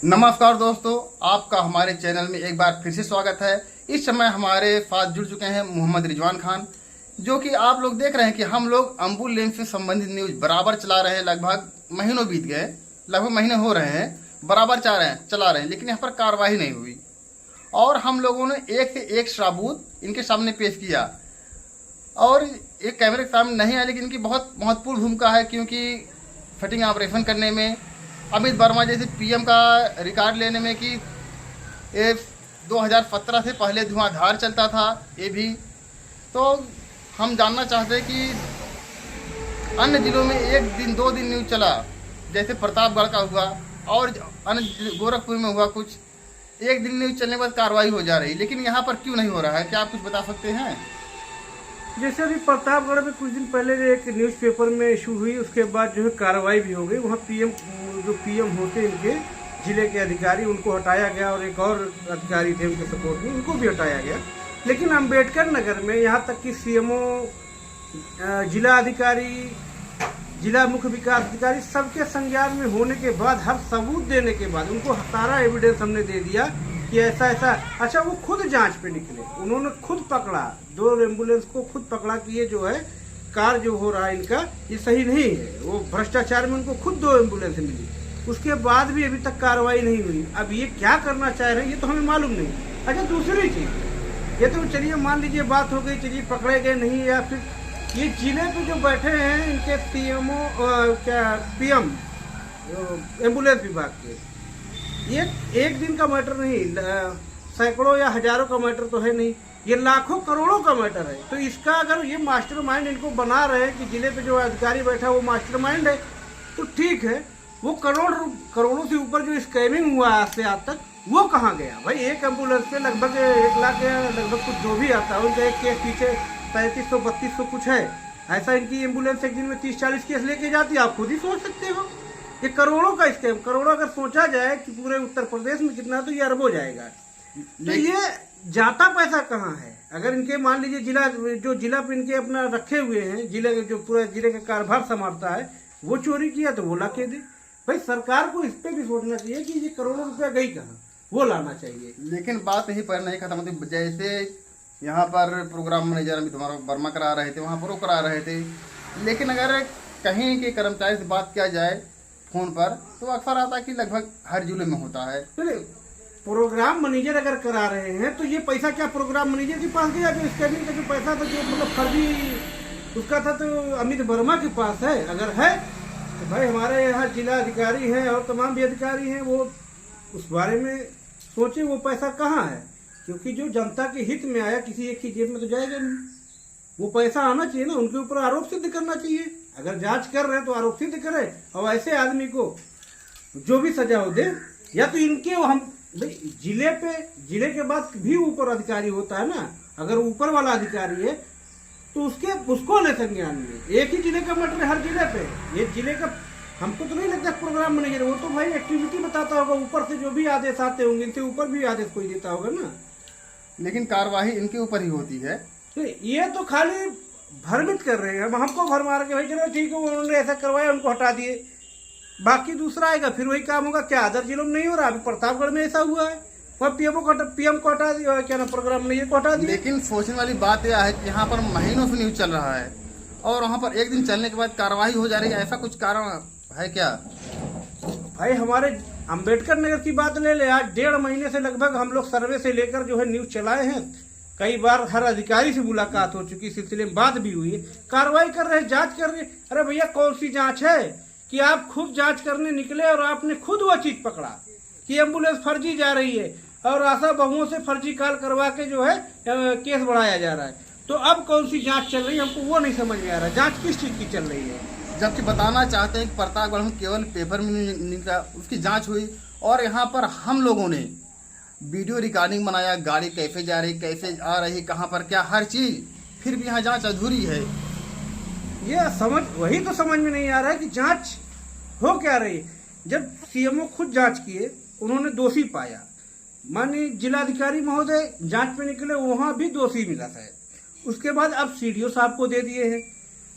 नमस्कार दोस्तों, आपका हमारे चैनल में एक बार फिर से स्वागत है। इस समय हमारे साथ जुड़ चुके हैं मोहम्मद रिजवान खान, जो कि आप लोग देख रहे हैं कि हम लोग एम्बुलेंस से संबंधित न्यूज बराबर चला रहे हैं। लगभग महीनों बीत गए, लगभग महीने हो रहे हैं, बराबर चला रहे हैं, लेकिन यहाँ पर कार्रवाई नहीं हुई। और हम लोगों ने एक से एक सबूत इनके सामने पेश किया और एक कैमरे के सामने नहीं आया, लेकिन इनकी बहुत महत्वपूर्ण भूमिका है, क्योंकि फटिंग ऑपरेशन करने में, अमित वर्मा जैसे पीएम का रिकॉर्ड लेने में, कि ये 2017 से पहले धुआंधार चलता था। ये भी तो हम जानना चाहते हैं कि अन्य जिलों में एक दिन दो दिन न्यूज चला, जैसे प्रतापगढ़ का हुआ और अन्य गोरखपुर में हुआ, कुछ एक दिन न्यूज चलने के बाद कार्रवाई हो जा रही, लेकिन यहाँ पर क्यों नहीं हो रहा है? क्या आप कुछ बता सकते हैं? जैसे अभी प्रतापगढ़ में कुछ दिन पहले एक न्यूज़पेपर में इशू हुई, उसके बाद जो है कार्रवाई भी हो गई। वहाँ पीएम होते इनके जिले के अधिकारी, उनको हटाया गया और एक और अधिकारी थे उनके सपोर्ट में, उनको भी हटाया गया। लेकिन अम्बेडकर नगर में यहाँ तक कि सीएमओ, जिला अधिकारी, जिला मुख्य विकास अधिकारी सबके संज्ञान में होने के बाद, हर सबूत देने के बाद, उनको सारा एविडेंस हमने दे दिया कि ऐसा ऐसा। अच्छा, वो खुद जांच पे निकले, उन्होंने खुद पकड़ा, दो एम्बुलेंस को खुद पकड़ा कि ये जो है कार जो हो रहा है इनका, ये सही नहीं है। वो भ्रष्टाचार में उनको खुद दो एम्बुलेंस मिली, उसके बाद भी अभी तक कार्रवाई नहीं हुई। अब ये क्या करना चाह रहे हैं ये तो हमें मालूम नहीं। अच्छा, दूसरी चीज, ये तो चलिए मान लीजिए बात हो गई, चलिए पकड़े गए नहीं, या फिर ये जिले पे जो बैठे हैं इनके पीएम एम्बुलेंस विभाग के, ये एक दिन का मैटर नहीं, सैकड़ों या हजारों का मैटर तो है नहीं, ये लाखों करोड़ों का मैटर है। तो इसका अगर ये मास्टरमाइंड इनको बना रहे हैं कि जिले पे जो अधिकारी बैठा है वो मास्टरमाइंड है, तो ठीक है। वो करोड़ों से ऊपर जो स्कैमिंग हुआ आज से आज तक, वो कहाँ गया भाई? एक एम्बुलेंस पे लगभग 1 लाख या लगभग कुछ जो भी आता है, उनका एक केस पीछे 3500-3200 कुछ है। ऐसा इनकी एम्बुलेंस एक दिन में 30-40 केस लेके जाती है। आप खुद ही सोच सकते हो, ये करोड़ों का स्कैम। करोड़ों अगर सोचा जाए कि पूरे उत्तर प्रदेश में कितना, तो ये अरबों जाएगा। तो ये जाता पैसा कहाँ है? अगर इनके मान लीजिए जिला पे इनके अपना रखे हुए हैं, जिले के जो पूरा जिले का कारभार संभालता है, वो चोरी किया तो वो ला के दे। भाई सरकार को इस पे भी सोचना चाहिए कि ये करोड़ों रुपया गई कहाँ, वो लाना चाहिए। लेकिन बात यहीं पर नहीं खत्म होती। जैसे यहाँ पर प्रोग्राम मैनेजर अमित वर्मा करा रहे थे, वहाँ पर वो करा रहे थे, लेकिन अगर कहीं के कर्मचारी से बात किया जाए फोन पर, तो अक्सर आता है कि लगभग हर जिले में होता है। प्रोग्राम मैनेजर अगर करा रहे हैं तो ये पैसा क्या प्रोग्राम मैनेजर के पास गया? जो स्कैनिंग का जो पैसा था, जो मतलब फर्जी उसका था, तो अमित वर्मा के पास है। अगर है तो भाई हमारे यहाँ जिला अधिकारी हैं और तमाम भी अधिकारी हैं, वो उस बारे में सोचे वो पैसा कहाँ है, क्योंकि जो जनता के हित में आया, किसी एक की जेब में तो जाएगा नहीं। वो पैसा आना चाहिए ना, उनके ऊपर आरोप सिद्ध करना चाहिए। अगर जांच कर रहे हैं तो आरोप सिद्ध करे, और ऐसे आदमी को जो भी सजा हो दे। या तो इनके हम जिले के बाद भी ऊपर अधिकारी होता है ना, अगर ऊपर वाला अधिकारी है तो उसको ले संज्ञान में। एक ही जिले का मैटर हर जिले पे, ये जिले का हमको तो नहीं लगता प्रोग्राम मैनेजर, वो तो भाई एक्टिविटी बताता होगा, ऊपर से जो भी आदेश आते होंगे इनसे ऊपर भी आदेश कोई देता होगा ना। लेकिन कार्यवाही इनके ऊपर ही होती है। तो ये तो खाली भ्रमित कर रहे हैं, हमको भर मार के भाई चलो ठीक है, उन्होंने ऐसा करवाया, उनको हटा दिए, बाकी दूसरा आएगा फिर वही काम होगा। क्या अदर जिलों में नहीं हो रहा? अभी प्रतापगढ़ में ऐसा हुआ है, वह पीएम को हटा दिया, क्या ना प्रोग्राम मैनेजर को हटा दिया। लेकिन सोचने वाली बात यह है कि यहाँ पर महीनों से न्यूज चल रहा है और वहाँ पर एक दिन चलने के बाद कार्रवाई हो जा रही है। ऐसा कुछ कारण है क्या? भाई हमारे अम्बेडकर नगर की बात ले ले, आज 1.5 महीने से लगभग हम लोग सर्वे से लेकर जो है न्यूज चलाए हैं। कई बार हर अधिकारी से मुलाकात हो चुकी, सिलसिले में बात भी हुई है, कार्रवाई कर रहे हैं, जांच कर रहे हैं। अरे भैया कौन सी जांच है कि आप खुद जांच करने निकले और आपने खुद वो चीज पकड़ा कि एम्बुलेंस फर्जी जा रही है और आशा बहुओं से फर्जी कॉल करवा के जो है केस बढ़ाया जा रहा है। तो अब कौन सी जांच चल रही है, हमको वो नहीं समझ में आ रहा। जांच किस चीज की चल रही है? जबकि बताना चाहते हैं कि प्रतापगढ़ में केवल पेपर में निकला, उसकी जांच हुई और यहाँ पर हम लोगों ने वीडियो रिकॉर्डिंग बनाया, गाड़ी कैसे जा रही, कैसे आ रही, कहाँ पर क्या, हर चीज, फिर भी यहाँ जांच अधूरी है। ये वही तो समझ में नहीं आ रहा है कि जांच हो क्या रही। जब सीएमओ खुद जांच किए, उन्होंने दोषी पाया, माननीय जिलाधिकारी महोदय जांच पे निकले, वहां भी दोषी मिला था। उसके बाद अब सीडीओ साहब को दे दिए हैं।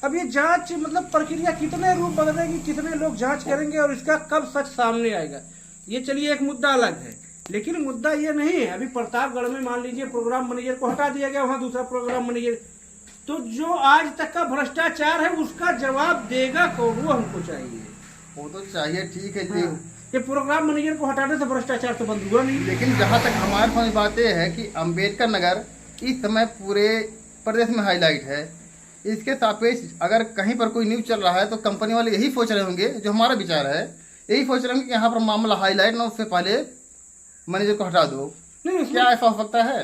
अब ये जांच मतलब प्रक्रिया कितने रूप बदलेगी, कितने लोग जांच करेंगे और इसका कब सच सामने आएगा? ये चलिए एक मुद्दा अलग है, लेकिन मुद्दा ये नहीं है। अभी प्रतापगढ़ में मान लीजिए प्रोग्राम मैनेजर को हटा दिया गया, वहां दूसरा प्रोग्राम मैनेजर, तो जो आज तक का भ्रष्टाचार है उसका जवाब देगा कौन, वो हमको चाहिए। वो तो चाहिए, ठीक है जी। हाँ, ये प्रोग्राम मैनेजर को हटाने से भ्रष्टाचार तो बंद हुआ नहीं। लेकिन जहाँ तक हमारे समझ बात यह है कि अम्बेडकर नगर इस समय पूरे प्रदेश में हाईलाइट है। इसके सापेक्ष अगर कहीं पर कोई न्यूज चल रहा है तो कंपनी वाले यही सोच रहे होंगे, जो हमारा विचार है, यही सोच रहे होंगे कि यहाँ पर मामला हाईलाइट ना, उससे पहले मैनेजर को हटा दो। नहीं, क्या ऐसा हो सकता है?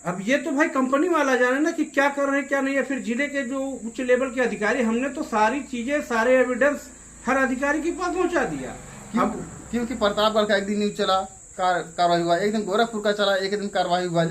अब ये तो भाई कंपनी वाला जाने ना कि क्या कर रहे हैं क्या नहीं है। फिर जिले के जो उच्च लेवल के अधिकारी, हमने तो सारी चीजें, सारे एविडेंस हर अधिकारी के पास पहुंचा दिया। क्योंकि प्रतापगढ़ का एक दिन न्यूज चला, कार्रवाई हुआ, एक दिन गोरखपुर का चला, एक दिन कार्रवाई हुआ,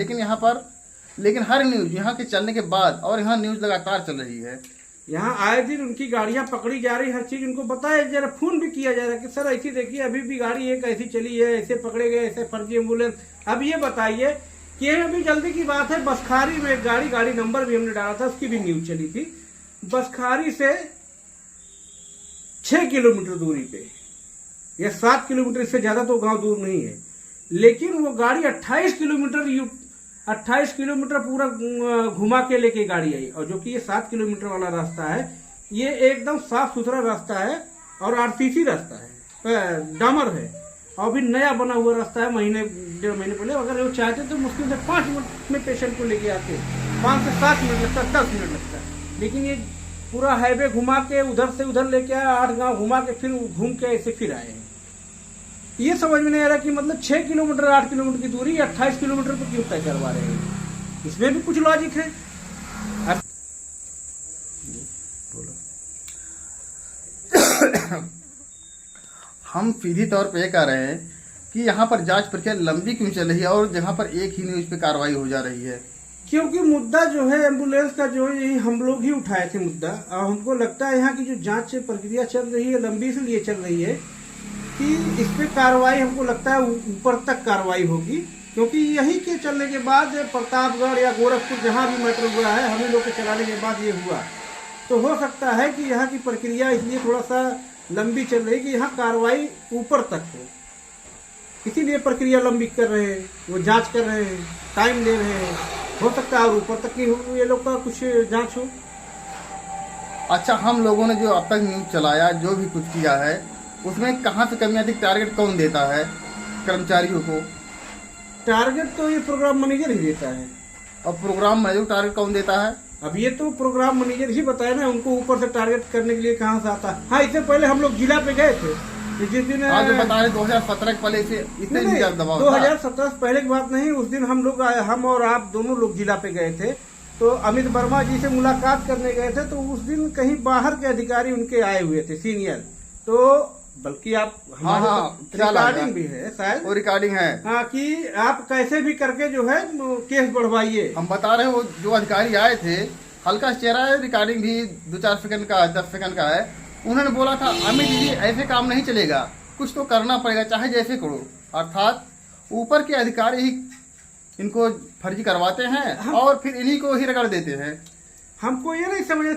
लेकिन हर न्यूज यहाँ के चलने के बाद, और यहाँ न्यूज लगातार चल रही है, यहाँ आए दिन उनकी गाड़ियां पकड़ी जा रही, हर चीज उनको बताया जा रहा, फोन भी किया जा रहा है कि सर ऐसी देखिए अभी भी गाड़ी एक ऐसी चली है, ऐसे पकड़े गए, ऐसे फर्जी एम्बुलेंस। अब ये बताइए कि अभी जल्दी की बात है, बसखारी में एक गाड़ी नंबर भी हमने डाला था, उसकी भी न्यूज चली थी। बसखारी से 6 किलोमीटर दूरी पे या 7 किलोमीटर से ज्यादा तो गांव दूर नहीं है, लेकिन वो गाड़ी 28 किलोमीटर पूरा घुमा के लेके गाड़ी आई। और जो कि ये 7 किलोमीटर वाला रास्ता है, ये एकदम साफ सुथरा रास्ता है और आरसीसी रास्ता है, डामर है, और भी नया बना हुआ रास्ता है। 1.5 महीने पहले अगर वो चाहते तो मुश्किल से 5 मिनट में पेशेंट को लेके आते, 5 से 7 मिनट लगता, 10 मिनट लगता है। लेकिन ये पूरा हाईवे घुमा के उधर से उधर लेके आया, 8 गांव घुमा के फिर घूम के ऐसे फिर आए हैं। ये समझ में नहीं आ रहा कि मतलब 6 किलोमीटर 8 किलोमीटर की दूरी 28 किलोमीटर पर क्यों तय करवा रहे हैं। इसमें भी कुछ लॉजिक है। हम सीधी तौर पे ये कह रहे हैं कि यहाँ पर जांच प्रक्रिया लंबी क्यों चल रही है और जहाँ पर एक ही न्यूज पे कार्रवाई हो जा रही है। क्योंकि मुद्दा जो है एम्बुलेंस का, जो है यही हम लोग ही उठाए थे मुद्दा, और हमको लगता है यहाँ की जो जांच प्रक्रिया चल रही है लंबी इसलिए चल रही है कि इस पे कार्रवाई, हमको लगता है ऊपर तक कार्रवाई होगी। क्योंकि यही के चलने के बाद प्रतापगढ़ या गोरखपुर जहाँ भी मैटर हुआ है, हमें लोग के चलाने के बाद ये हुआ, तो हो सकता है कि यहाँ की प्रक्रिया इसलिए थोड़ा सा लंबी चल रही कि यहाँ कार्रवाई ऊपर तक हो, इसीलिए प्रक्रिया लंबी कर रहे हैं, वो जांच कर रहे हैं, टाइम ले रहे हैं। हो सकता है और ऊपर तक ही हो, ये लोग का कुछ जांच हो। अच्छा, हम लोगों ने जो अब तक न्यूज चलाया, जो भी कुछ किया है, उसमें कहाँ से कमियां थी? टारगेट कौन देता है कर्मचारियों को? टारगेट तो ये प्रोग्राम मैनेजर ही देता है। और प्रोग्राम मैनेजर टारगेट कौन देता है? अब ये तो प्रोग्राम मैनेजर ही बताया ना, उनको ऊपर से टारगेट करने के लिए कहाँ से आता है। हाँ, इससे पहले हम लोग जिला पे गए थे, जिस दिन आज बता रहे 2017 के पहले से इतने भी ज्यादा दबाव था। 2017 से पहले की बात नहीं, उस दिन हम और आप दोनों लोग जिला पे गए थे, तो अमित वर्मा जी से मुलाकात करने गए थे। तो उस दिन कहीं बाहर के अधिकारी उनके आए हुए थे सीनियर, तो बल्कि आप रिकॉर्डिंग भी है शायद, वो रिकॉर्डिंग है, हाँ, कि आप कैसे भी करके जो है केस बढ़वाइए। हम बता रहे हैं, वो जो अधिकारी आए थे, हल्का चेहरा है, रिकॉर्डिंग भी 2-4 सेकंड का 10 सेकंड का है। उन्होंने बोला था, अमित जी ऐसे काम नहीं चलेगा, कुछ तो करना पड़ेगा, चाहे जैसे करो। अर्थात ऊपर के अधिकारी ही इनको फर्जी करवाते हैं और फिर इन्हीं को ही रगड़ देते हैं। हमको ये नहीं समझ,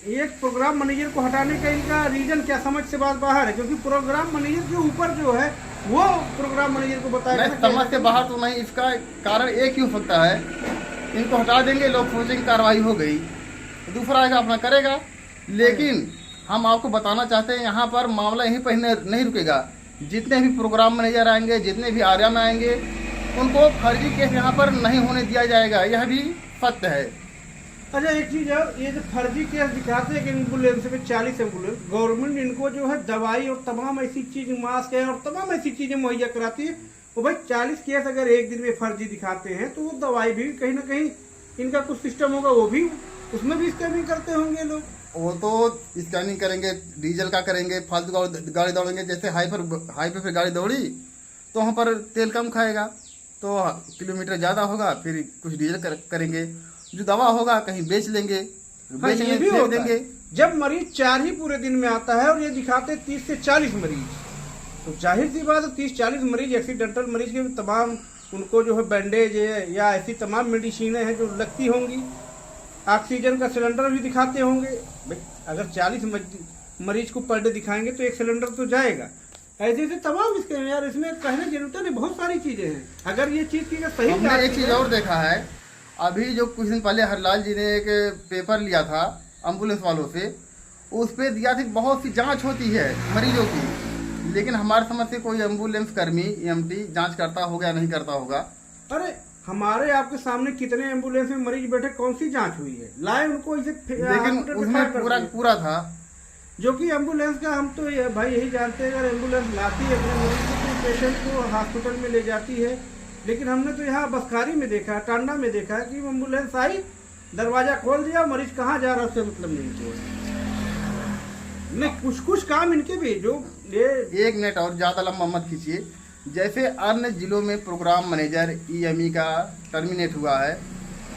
एक प्रोग्राम मैनेजर को हटाने का इनका रीजन क्या, समझ से बात बाहर है। क्योंकि प्रोग्राम मैनेजर के ऊपर जो है वो प्रोग्राम मैनेजर को बताया, समझ से बाहर तो नहीं। इसका कारण एक ही हो सकता है, इनको हटा देंगे, लोग सोचेंगे कार्रवाई हो गई, दूसरा आएगा अपना करेगा। लेकिन हम आपको बताना चाहते हैं, यहाँ पर मामला यहीं पर नहीं रुकेगा। जितने भी प्रोग्राम मैनेजर आएंगे, जितने भी आर्या में आएंगे, उनको फर्जी केस यहाँ पर नहीं होने दिया जाएगा, यह भी सत्य है। अच्छा, एक चीज है, ये जो फर्जी केस दिखाते हैं कि एम्बुलेंस में 40 एम्बुलेंस, गवर्नमेंट इनको जो है दवाई और तमाम ऐसी चीज, मास्क है और तमाम ऐसी चीजें मुहैया कराती है। तो भाई 40 केस अगर एक दिन में फर्जी दिखाते हैं, तो वो दवाई भी कहीं ना कहीं इनका कुछ सिस्टम होगा, वो भी उसमें भी स्कैनिंग करते होंगे लोग। वो तो स्कैनिंग करेंगे, डीजल का करेंगे, फालतू गाड़ी दौड़ेंगे। जैसे हाईवे पे गाड़ी दौड़ी तो वहाँ पर तेल कम खाएगा तो किलोमीटर ज़्यादा होगा, फिर कुछ डीजल करेंगे, जो दवा होगा कहीं बेच लेंगे, ये भी हो देंगे। जब मरीज 4 ही पूरे दिन में आता है और ये दिखाते 30 से 40 मरीज, तो जाहिर सी बात है 30-40 मरीज एक्सीडेंटल मरीज के तमाम, उनको जो है बैंडेज है या ऐसी तमाम मेडिसिन हैं जो लगती होंगी, ऑक्सीजन का सिलेंडर भी दिखाते होंगे। भाई अगर 40 मरीज को पर डे दिखाएंगे तो एक सिलेंडर तो जाएगा। ऐसे ऐसे तमाम स्कीम यार, इसमें कहने की जरूरत नहीं, बहुत सारी चीजें हैं। अगर ये चीज की अगर सही हमने एक चीज और देखा है, अभी जो कुछ दिन पहले हरलाल जी ने एक पेपर लिया था एम्बुलेंस वालों से, उस पे दिया था कि बहुत सी जांच होती है मरीजों की, लेकिन हमारे समझ से कोई एम्बुलेंस कर्मी EMT जांच करता होगा या नहीं करता होगा। अरे हमारे आपके सामने कितने एम्बुलेंस में मरीज बैठे, कौन सी जांच हुई है? लाए उनको इसे लेकिन उसमें पूरा था। जो कि एम्बुलेंस का हम तो भाई यही जानते हैं, अगर एम्बुलेंस लाती है अपने मरीज को, पेशेंट को हॉस्पिटल में ले जाती है। लेकिन हमने तो यहाँ बसखारी में देखा, टांडा में देखा कि एम्बुलेंस आई, दरवाजा खोल दिया, मरीज कहाँ जा रहा है उससे मतलब नहीं। कुछ काम इनके भी जो ये 1 मिनट और ज्यादा लंबा मत खींचिए। जैसे अन्य जिलों में प्रोग्राम मैनेजर EME का टर्मिनेट हुआ है,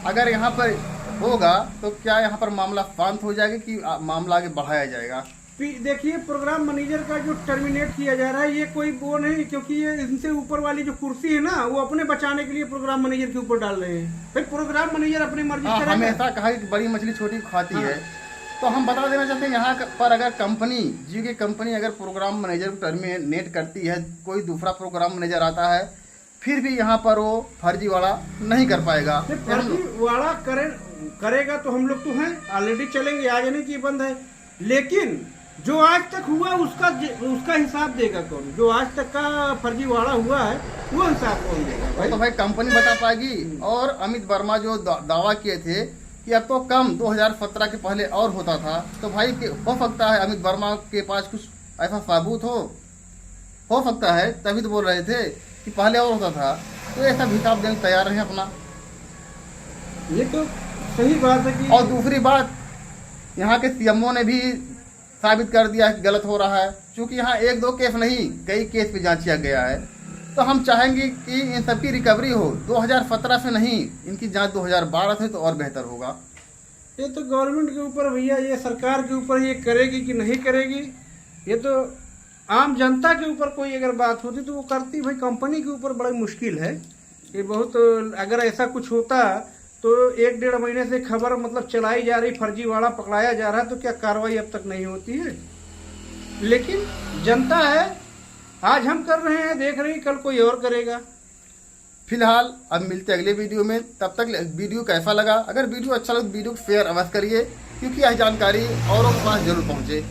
अगर यहाँ पर होगा तो क्या यहाँ पर मामला शांत हो जाएगा कि मामला आगे बढ़ाया जाएगा? देखिए, प्रोग्राम मैनेजर का जो टर्मिनेट किया जा रहा है ये कोई वो नहीं, क्योंकि ये इनसे ऊपर वाली जो कुर्सी है ना, वो अपने बचाने के लिए प्रोग्राम मैनेजर के ऊपर डाल रहे हैं। फिर प्रोग्राम मैनेजर अपनी मर्जी करेगा। हमेशा कहा कि बड़ी मछली छोटी खाती है, तो हम बता देना चाहते हैं यहाँ पर अगर कंपनी की कंपनी अगर प्रोग्राम मैनेजर को टर्मिनेट करती है, कोई दूसरा प्रोग्राम मैनेजर आता है, फिर भी यहाँ पर वो फर्जीवाड़ा नहीं कर पाएगा। फर्जीवाड़ा करेगा तो हम लोग तो हैं, ऑलरेडी चलेंगे, आज नहीं कि बंद है। लेकिन जो आज तक हुआ उसका हिसाब देगा कौन? जो आज तक का फर्जीवाड़ा हुआ है वो हिसाब कौन देगा? वो तो भाई कंपनी बता पाएगी। और अमित वर्मा जो दावा किए थे कि अब तो कम 2017 के पहले और होता था, तो भाई हो सकता है अमित वर्मा के पास कुछ ऐसा सबूत हो सकता है, तभी तो बोल रहे थे कि पहले और होता था। तो ऐसा हिसाब देने तैयार है अपना। ये तो सही बात है कि, और दूसरी बात, यहाँ के CMO ने भी साबित कर दिया कि गलत हो रहा है, क्योंकि यहाँ 1-2 केस नहीं कई केस पे जांच किया गया है। तो हम चाहेंगे कि इन सबकी रिकवरी हो, 2017 से नहीं, इनकी जांच 2012 से तो और बेहतर होगा। ये तो गवर्नमेंट के ऊपर भैया, ये सरकार के ऊपर ये करेगी कि नहीं करेगी, ये तो आम जनता के ऊपर कोई अगर बात होती तो वो करती। भाई कंपनी के ऊपर बड़ा मुश्किल है ये बहुत। अगर ऐसा कुछ होता तो 1-1.5 महीने से खबर मतलब चलाई जा रही, फर्जीवाड़ा पकड़ाया जा रहा है, तो क्या कार्रवाई अब तक नहीं होती है? लेकिन जनता है, आज हम कर रहे हैं, देख रहे हैं, कल कोई और करेगा। फिलहाल अब मिलते अगले वीडियो में, तब तक वीडियो कैसा लगा? अगर वीडियो अच्छा लगे वीडियो को शेयर अवश्य करिए, क्योंकि यह जानकारी औरों के पास जरूर पहुंचे।